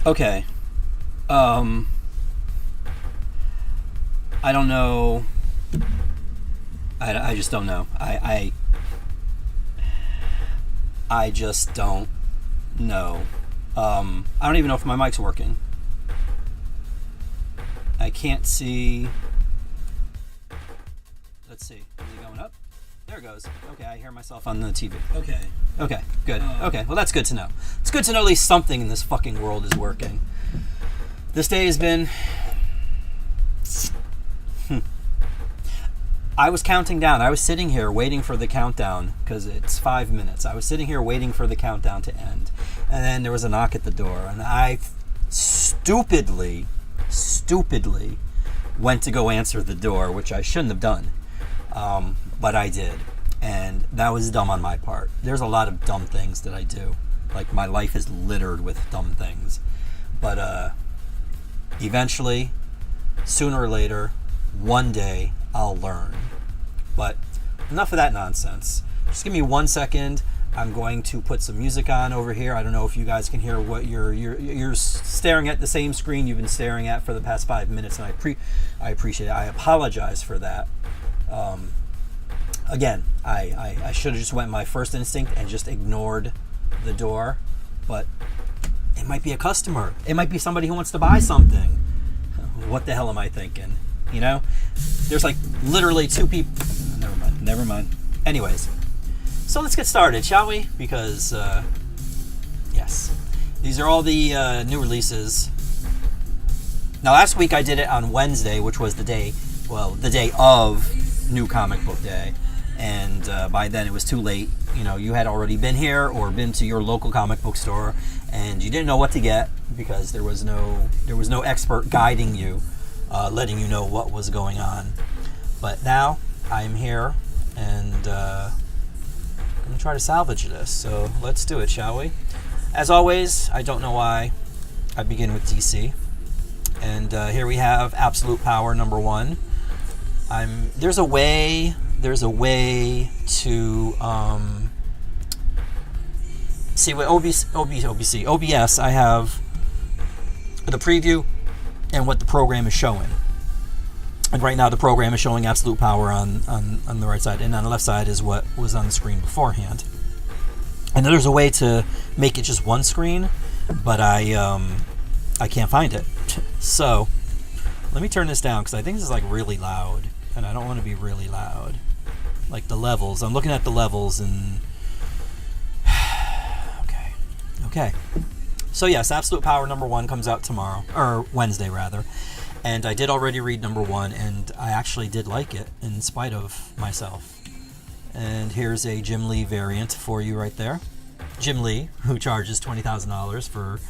Okay. I don't know. I just don't know. I just don't know. I don't even know if my mic's working. I can't see. Let's see. Is it going up? There it goes. Okay, I hear myself on the TV. Okay. Okay, good. Okay, well that's good to know. It's good to know at least something in this fucking world is working. This day has been... I was counting down. I was sitting here waiting for the countdown because it's 5 minutes. I was sitting here waiting for the countdown to end. And then there was a knock at the door. And I stupidly went to go answer the door, which I shouldn't have done. But I did. And that was dumb on my part. There's a lot of dumb things that I do. Like, my life is littered with dumb things. But eventually, sooner or later, one day, I'll learn. But enough of that nonsense. Just give me 1 second. I'm going to put some music on over here. I don't know if you guys can hear what you're staring at the same screen you've been staring at for the past 5 minutes, and I appreciate it. I apologize for that. Again, I should have just went my first instinct and just ignored the door, but it might be a customer. It might be somebody who wants to buy something. What the hell am I thinking? You know, there's like literally two people. Never mind. Anyways, so let's get started, shall we? Because, yes, these are all the new releases. Now, last week I did it on Wednesday, which was the day of New Comic Book Day. And by then it was too late. You know, you had already been here or been to your local comic book store, and you didn't know what to get because there was no expert guiding you, letting you know what was going on. But now I'm here, and I'm gonna try to salvage this. So let's do it, shall we? As always, I don't know why I begin with DC, and here we have Absolute Power number 1. There's a way to see what OBS. I have the preview and what the program is showing. And right now the program is showing Absolute Power on the right side, and on the left side is what was on the screen beforehand. And there's a way to make it just one screen, but I can't find it. So let me turn this down because I think this is like really loud, and I don't want to be really loud. Like the levels. I'm looking at the levels and okay. So yes, Absolute Power number 1 comes out tomorrow, or Wednesday rather. And I did already read number 1, and I actually did like it in spite of myself. And here's a Jim Lee variant for you right there. Jim Lee, who charges $20,000 for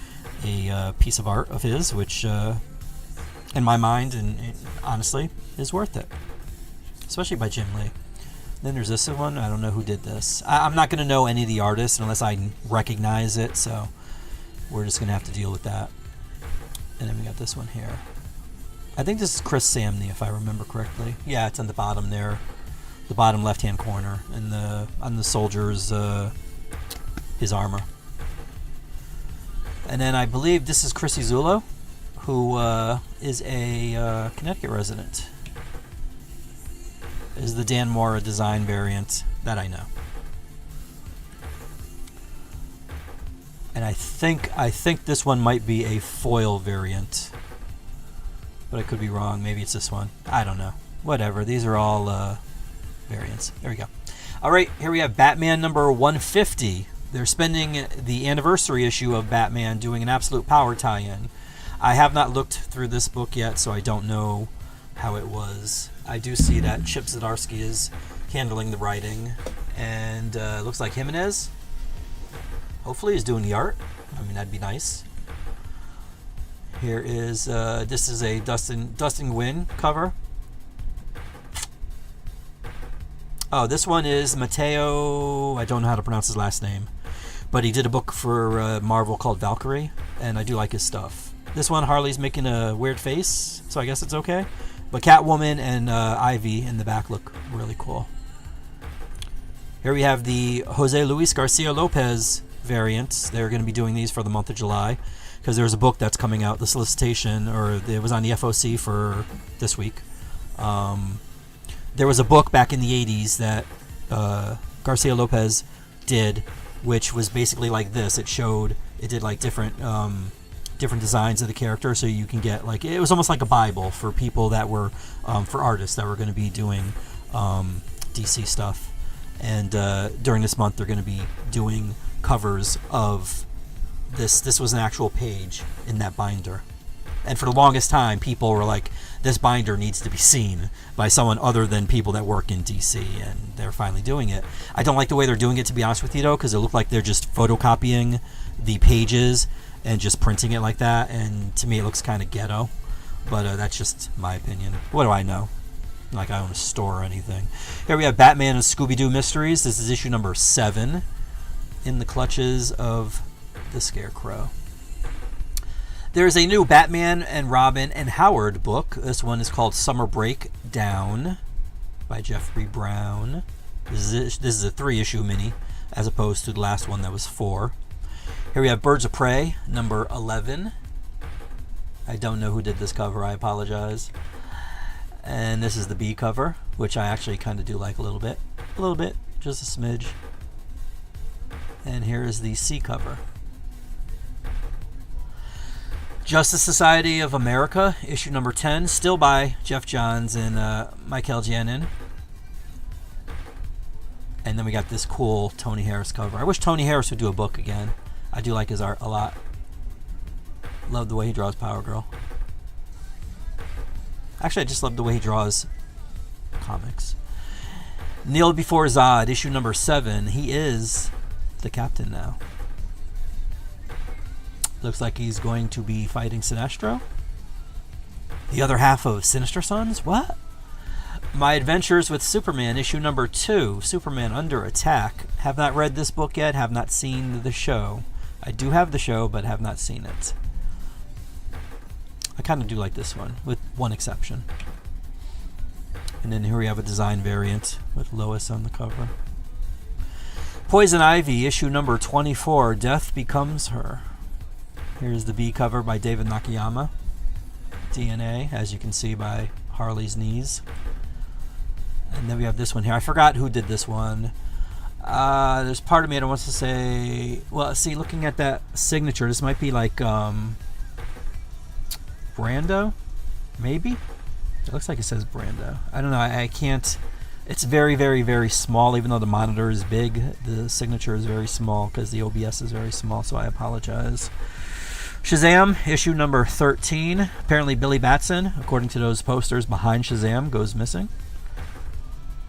a piece of art of his, which in my mind and honestly is worth it, especially by Jim Lee. Then there's this one. I don't know who did this. I'm not going to know any of the artists unless I recognize it, so we're just going to have to deal with that. And then we got this one here. I think this is Chris Samney, if I remember correctly. Yeah, it's on the bottom there, the bottom left-hand corner, and on the soldier's his armor. And then I believe this is Chrissy Zullo, who is a Connecticut resident. Is the Dan Mora design variant that I know. And I think this one might be a foil variant, but I could be wrong. Maybe it's this one. I don't know. Whatever. These are all variants. There we go. All right, here we have Batman number 150. They're spending the anniversary issue of Batman doing an Absolute Power tie-in. I have not looked through this book yet, so I don't know how it was. I do see that Chip Zdarsky is handling the writing, and looks like Jimenez hopefully is doing the art. I mean, that'd be nice. Here is this is a Dustin Nguyen cover. Oh, this one is Matteo. I don't know how to pronounce his last name, but he did a book for Marvel called Valkyrie, and I do like his stuff. This one, Harley's making a weird face, so I guess it's okay. But Catwoman and Ivy in the back look really cool. Here we have the Jose Luis Garcia Lopez variants. They're going to be doing these for the month of July, because there's a book that's coming out, the solicitation, or it was on the FOC for this week. There was a book back in the 80s that Garcia Lopez did, which was basically like this. It did like different designs of the character, so you can get like, it was almost like a Bible for people that were for artists that were going to be doing DC stuff. And during this month, they're going to be doing covers of this. This was an actual page in that binder. And for the longest time, people were like, this binder needs to be seen by someone other than people that work in DC, and they're finally doing it. I don't like the way they're doing it, to be honest with you, though, because it looked like they're just photocopying the pages and just printing it like that, and to me it looks kind of ghetto. But that's just my opinion. What do I know? Like I own a store or anything. Here we have Batman and Scooby-Doo Mysteries. This is issue number 7, In the Clutches of the Scarecrow. There's a new Batman and Robin and Howard book. This one is called Summer Breakdown by Jeffrey Brown. This is a 3-issue mini, as opposed to the last one that was 4. Here we have Birds of Prey, number 11. I don't know who did this cover. I apologize. And this is the B cover, which I actually kind of do like a little bit. A little bit, just a smidge. And here is the C cover. Justice Society of America, issue number 10, still by Jeff Johns and Michael Janin. And then we got this cool Tony Harris cover. I wish Tony Harris would do a book again. I do like his art a lot. Love the way he draws Power Girl. Actually, I just love the way he draws comics. Kneel Before Zod, issue number 7. He is the captain now. Looks like he's going to be fighting Sinestro. The other half of Sinister Sons? What? My Adventures with Superman, issue number 2. Superman Under Attack. Have not read this book yet. Have not seen the show. I do have the show, but have not seen it. I kind of do like this one, with one exception. And then here we have a design variant with Lois on the cover. Poison Ivy, issue number 24. Death Becomes Her. Here's the B cover by David Nakayama. DNA, as you can see by Harley's knees. And then we have this one here. I forgot who did this one. There's part of me that wants to say... Well, see, looking at that signature, this might be like Brando? Maybe? It looks like it says Brando. I don't know. I can't... It's very, very, very small. Even though the monitor is big, the signature is very small because the OBS is very small, so I apologize. Shazam, issue number 13. Apparently Billy Batson, according to those posters behind Shazam, goes missing.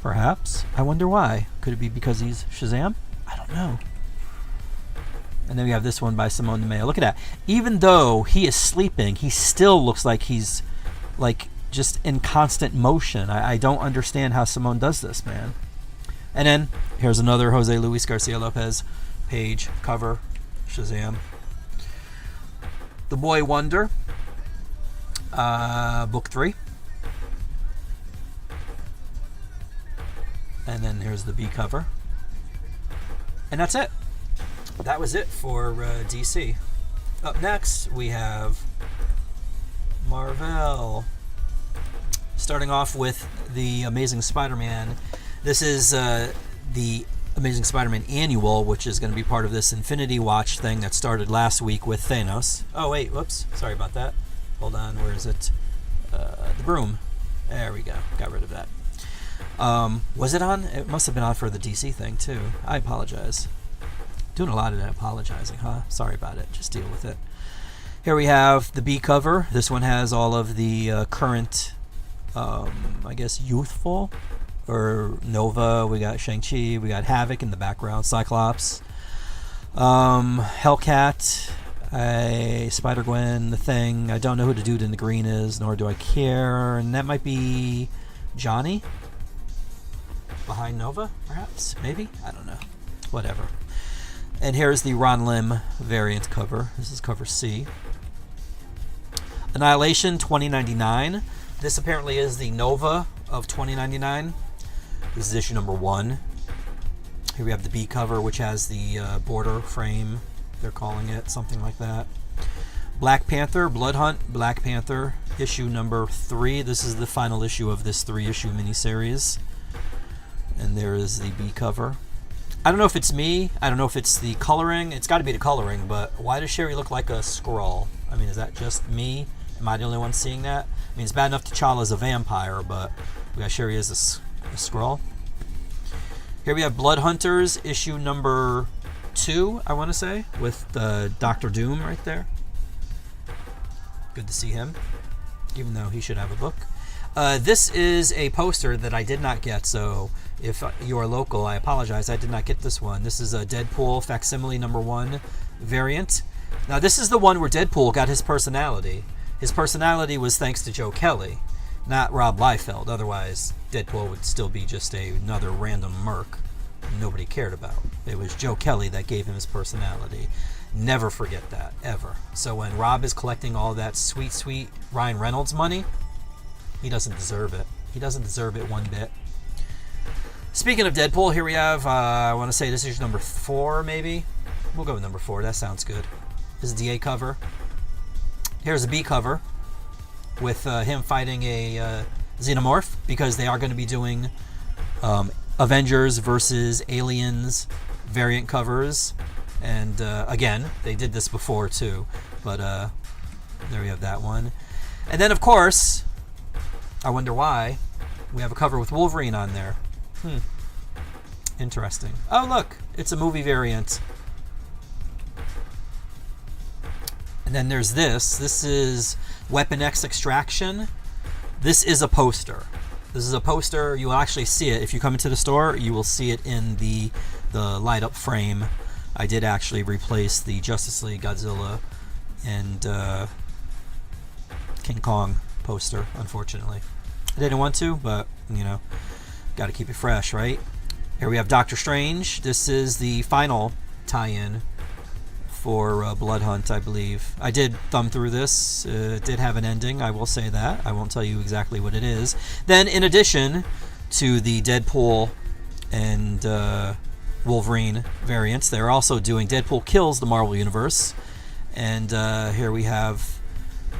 Perhaps. I wonder why. Could it be because he's Shazam? I don't know. And then we have this one by Simone DeMeo. Look at that. Even though he is sleeping, he still looks like he's like just in constant motion. I don't understand how Simone does this, man. And then here's another Jose Luis Garcia Lopez page cover. Shazam. The Boy Wonder, book 3. And then here's the B cover. And that's it. That was it for DC. Up next, we have Marvel. Starting off with the Amazing Spider-Man. This is the Amazing Spider-Man Annual, which is going to be part of this Infinity Watch thing that started last week with Thanos. Oh, wait, whoops. Sorry about that. Hold on, where is it? The broom. There we go. Got rid of that. Was it on? It must have been on for the DC thing, too. I apologize. Doing a lot of that apologizing, huh? Sorry about it. Just deal with it. Here we have the B cover. This one has all of the current, I guess, youthful... or Nova, we got Shang-Chi, we got Havoc in the background, Cyclops, Hellcat, Spider-Gwen, The Thing. I don't know who the dude in the green is, nor do I care. And that might be Johnny behind Nova, perhaps? Maybe? I don't know. Whatever. And here's the Ron Lim variant cover. This is cover C. Annihilation 2099. This apparently is the Nova of 2099. This is issue number 1. Here we have the B cover, which has the border frame, they're calling it, something like that. Black Panther, Blood Hunt, Black Panther, issue number 3. This is the final issue of this 3-issue miniseries. And there is the B cover. I don't know if it's me. I don't know if it's the coloring. It's got to be the coloring, but why does Sherry look like a Skrull? I mean, is that just me? Am I the only one seeing that? I mean, it's bad enough T'Challa's a vampire, but we got Sherry as a Skrull. Here we have Blood Hunters, issue number 2, I want to say, with Dr. Doom right there. Good to see him, even though he should have a book. This is a poster that I did not get, so if you are local, I apologize. I did not get this one. This is a Deadpool facsimile number 1 variant. Now, this is the one where Deadpool got his personality. His personality was thanks to Joe Kelly, not Rob Liefeld. Otherwise, Deadpool would still be just another random merc nobody cared about. It was Joe Kelly that gave him his personality. Never forget that, ever. So when Rob is collecting all that sweet, sweet Ryan Reynolds money, he doesn't deserve it. He doesn't deserve it one bit. Speaking of Deadpool, here we have, I want to say this is number 4, maybe. We'll go with number 4. That sounds good. This is the A cover. Here's a B cover with him fighting a xenomorph, because they are going to be doing Avengers versus Aliens variant covers. And again, they did this before too. But there we have that one. And then, of course, I wonder why, we have a cover with Wolverine on there. Interesting. Oh, look, it's a movie variant. And then there's this. This is Weapon X Extraction. This is a poster. This is a poster. You will actually see it. If you come into the store, you will see it in the light-up frame. I did actually replace the Justice League, Godzilla, and King Kong poster, unfortunately. I didn't want to, but, you know, got to keep it fresh, right? Here we have Doctor Strange. This is the final tie-in for Blood Hunt, I believe. I did thumb through this. It did have an ending, I will say that. I won't tell you exactly what it is. Then, in addition to the Deadpool and Wolverine variants, they're also doing Deadpool Kills the Marvel Universe. And here we have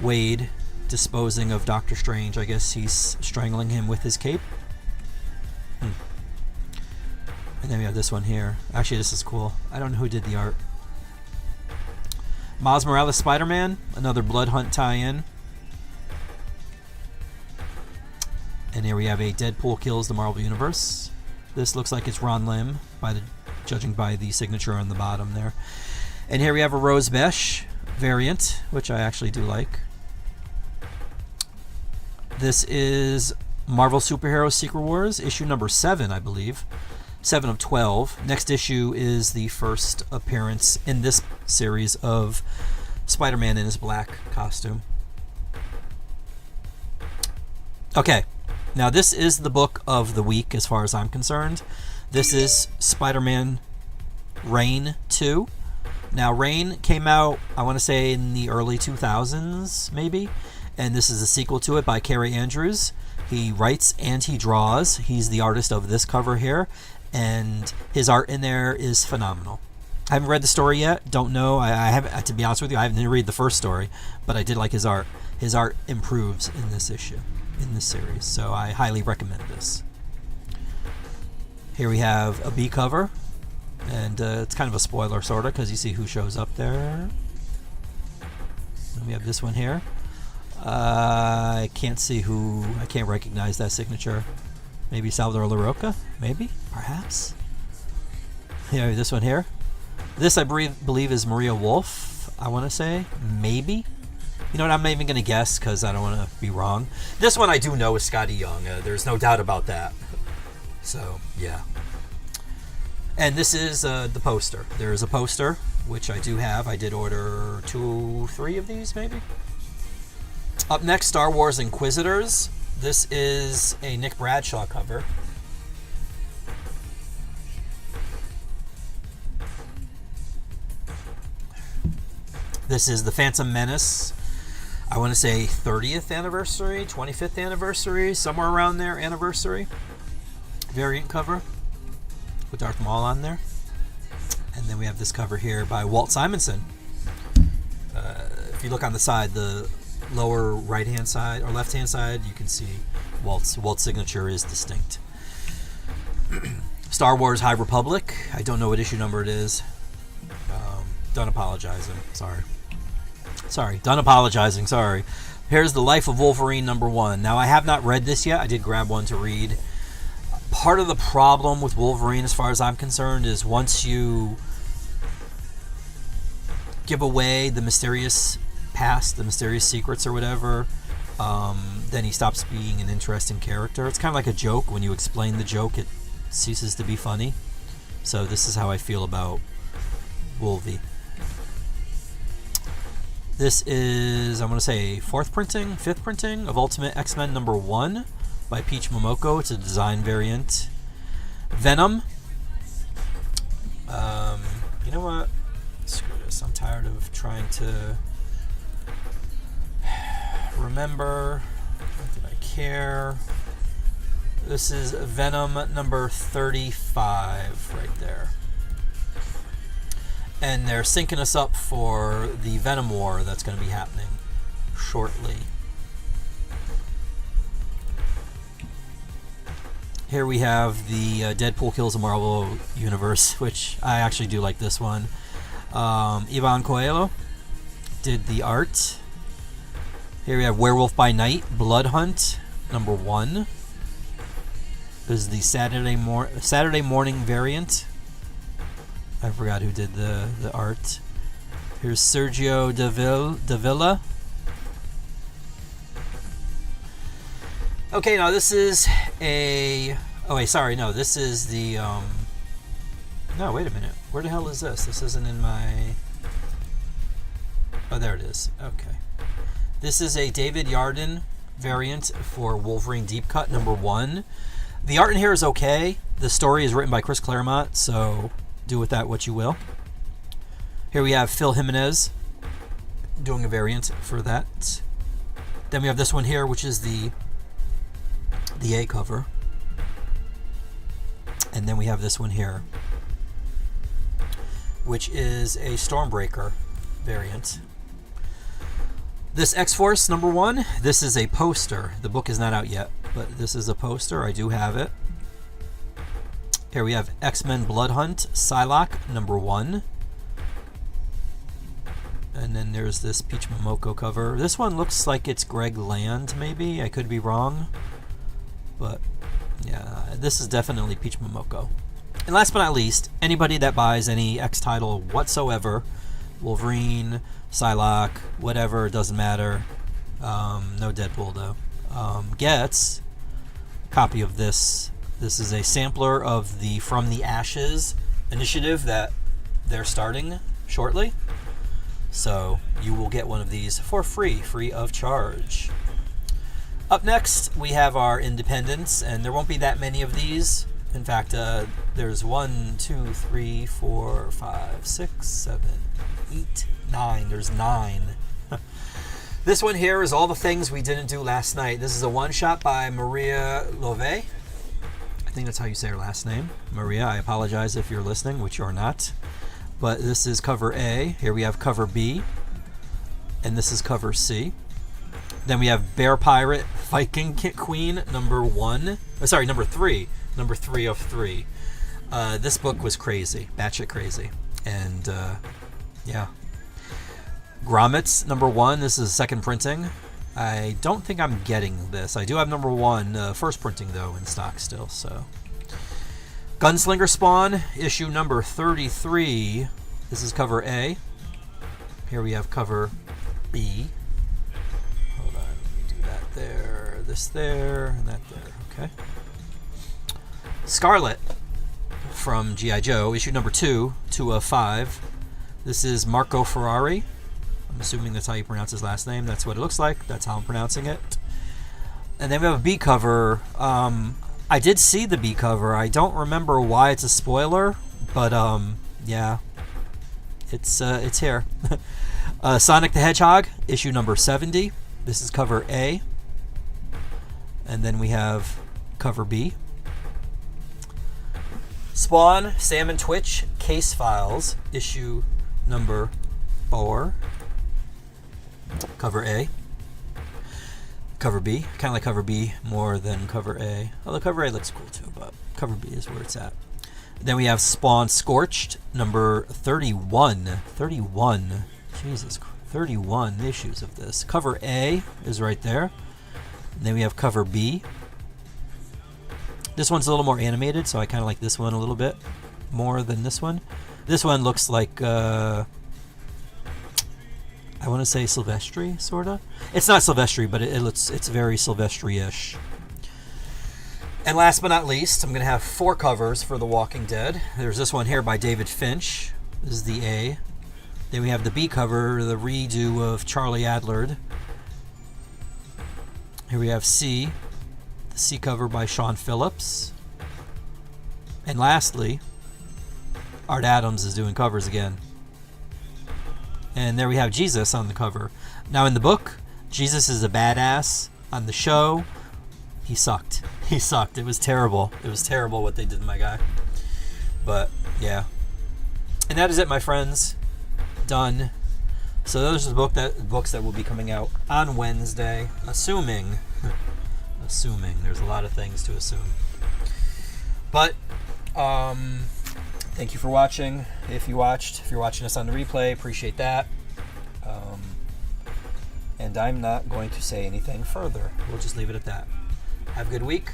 Wade disposing of Doctor Strange. I guess he's strangling him with his cape. And then we have this one here. Actually, this is cool. I don't know who did the art. Miles Morales Spider-Man, another Blood Hunt tie-in. And here we have a Deadpool Kills the Marvel Universe. This looks like it's Ron Lim, judging by the signature on the bottom there. And here we have a Rose Besh variant, which I actually do like. This is Marvel Superheroes Secret Wars, issue number 7, I believe. 7 of 12. Next issue is the first appearance in this series of Spider-Man in his black costume. Okay, now this is the book of the week as far as I'm concerned. This is Spider-Man Reign 2. Now, Reign came out, I want to say, in the early 2000s, maybe. And this is a sequel to it by Cary Andrews. He writes and he draws. He's the artist of this cover here. And his art in there is phenomenal. I haven't read the story yet. Don't know. I haven't, to be honest with you, I haven't read the first story. But I did like his art. His art improves in this issue, in this series. So I highly recommend this. Here we have a B cover. And it's kind of a spoiler, sort of, because you see who shows up there. And we have this one here. I can't see who. I can't recognize that signature. Maybe Salvador LaRocca? Maybe? Perhaps? Here, this one here. This, I believe, is Maria Wolf, I want to say. Maybe? You know what? I'm not even going to guess because I don't want to be wrong. This one I do know is Scotty Young. There's no doubt about that. So, yeah. And this is the poster. There is a poster, which I do have. I did order 2, 3 of these, maybe? Up next, Star Wars Inquisitors. This is a Nick Bradshaw cover. This is the Phantom Menace. I want to say 30th anniversary, 25th anniversary, somewhere around there, anniversary. Variant cover with Darth Maul on there. And then we have this cover here by Walt Simonson. If you look on the side, the lower right-hand side or left-hand side, you can see Walt's signature is distinct. Star Wars High Republic. I don't know what issue number it is. Done apologizing. Sorry. Done apologizing. Sorry. Here's The Life of Wolverine #1. Now, I have not read this yet. I did grab one to read. Part of the problem with Wolverine, as far as I'm concerned, is once you give away the mysterious past, the mysterious secrets or whatever, then he stops being an interesting character. It's kind of like a joke. When you explain the joke, it ceases to be funny. So this is how I feel about Wolvie. This is, I'm going to say, fifth printing of Ultimate X-Men #1 by Peach Momoko. It's a design variant. Venom. You know what? Screw this. I'm tired of trying to remember. Not that I care. This is Venom #35 right there. And they're syncing us up for the Venom War that's going to be happening shortly. Here we have the Deadpool Kills the Marvel Universe, which I actually do like this one. Ivan Coelho did the art. Here we have Werewolf by Night, Blood Hunt, #1. This is the Saturday morning variant. I forgot who did the art. Here's Sergio Davila. Okay, now this is a... Oh, wait, sorry. No, this is the... No, wait a minute. Where the hell is this? This isn't in my... Oh, there it is. Okay. This is a David Yardin variant for Wolverine Deep Cut #1. The art in here is okay. The story is written by Chris Claremont, so do with that what you will. Here we have Phil Jimenez doing a variant for that. Then we have this one here, which is the A cover. And then we have this one here, which is a Stormbreaker variant. This X-Force #1, this is a poster. The book is not out yet, but this is a poster. I do have it. Here we have X-Men Blood Hunt, Psylocke #1. And then there's this Peach Momoko cover. This one looks like it's Greg Land, maybe. I could be wrong. But, yeah, this is definitely Peach Momoko. And last but not least, anybody that buys any X title whatsoever, Wolverine, Psylocke, whatever, it doesn't matter. No Deadpool, though. Gets a copy of this. This is a sampler of the From the Ashes initiative that they're starting shortly. So you will get one of these for free of charge. Up next, we have our independents, and there won't be that many of these. In fact, there's 1, 2, 3, 4, 5, 6, 7, 8, 9. There's 9. This one here is All the Things We Didn't Do Last Night. This is a one-shot by Maria Love. I think that's how you say her last name. Maria, I apologize if you're listening, which you're not. But this is cover A. Here we have cover B. And this is cover C. Then we have Bear Pirate Viking Queen #1. Sorry, #3. #3 of 3. This book was crazy. Batshit crazy. And, yeah. Grommets #1. This is second printing. I don't think I'm getting this. I do have #1, first printing, though, in stock still, so. Gunslinger Spawn, issue number 33. This is cover A. Here we have cover B. Hold on, let me do that there, this there, and that there, okay. Scarlet from G.I. Joe, issue number 2 of 5. This is Marco Ferrari. I'm assuming that's how you pronounce his last name. That's what it looks like. That's how I'm pronouncing it. And then we have a B cover. I did see the B cover. I don't remember why it's a spoiler, but yeah, it's here. Sonic the Hedgehog, issue number 70. This is cover A. And then we have cover B. Spawn, Sam and Twitch, Case Files, issue number 4. Cover A. Cover B. Kind of like cover B more than cover A. Although cover A looks cool too, but cover B is where it's at. Then we have Spawn Scorched, number 31. 31. Jesus, 31 issues of this. Cover A is right there. And then we have cover B. This one's a little more animated, so I kind of like this one a little bit more than this one. This one looks like, I want to say Silvestri, sort of. It's not Silvestri, but it's very Silvestri-ish. And last but not least, I'm going to have 4 covers for The Walking Dead. There's this one here by David Finch. This is the A. Then we have the B cover, the redo of Charlie Adlard. Here we have C. The C cover by Sean Phillips. And lastly, Art Adams is doing covers again. And there we have Jesus on the cover. Now in the book, Jesus is a badass. On the show, he sucked. He sucked. It was terrible. It was terrible what they did to my guy. But, yeah. And that is it, my friends. Done. So those are the books that will be coming out on Wednesday. Assuming. There's a lot of things to assume. But, thank you for watching. If you watched. If you're watching us on the replay, appreciate that. And I'm not going to say anything further. We'll just leave it at that. Have a good week.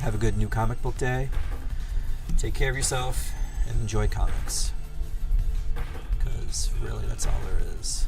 Have a good new comic book day. Take care of yourself and enjoy comics. Because really, that's all there is.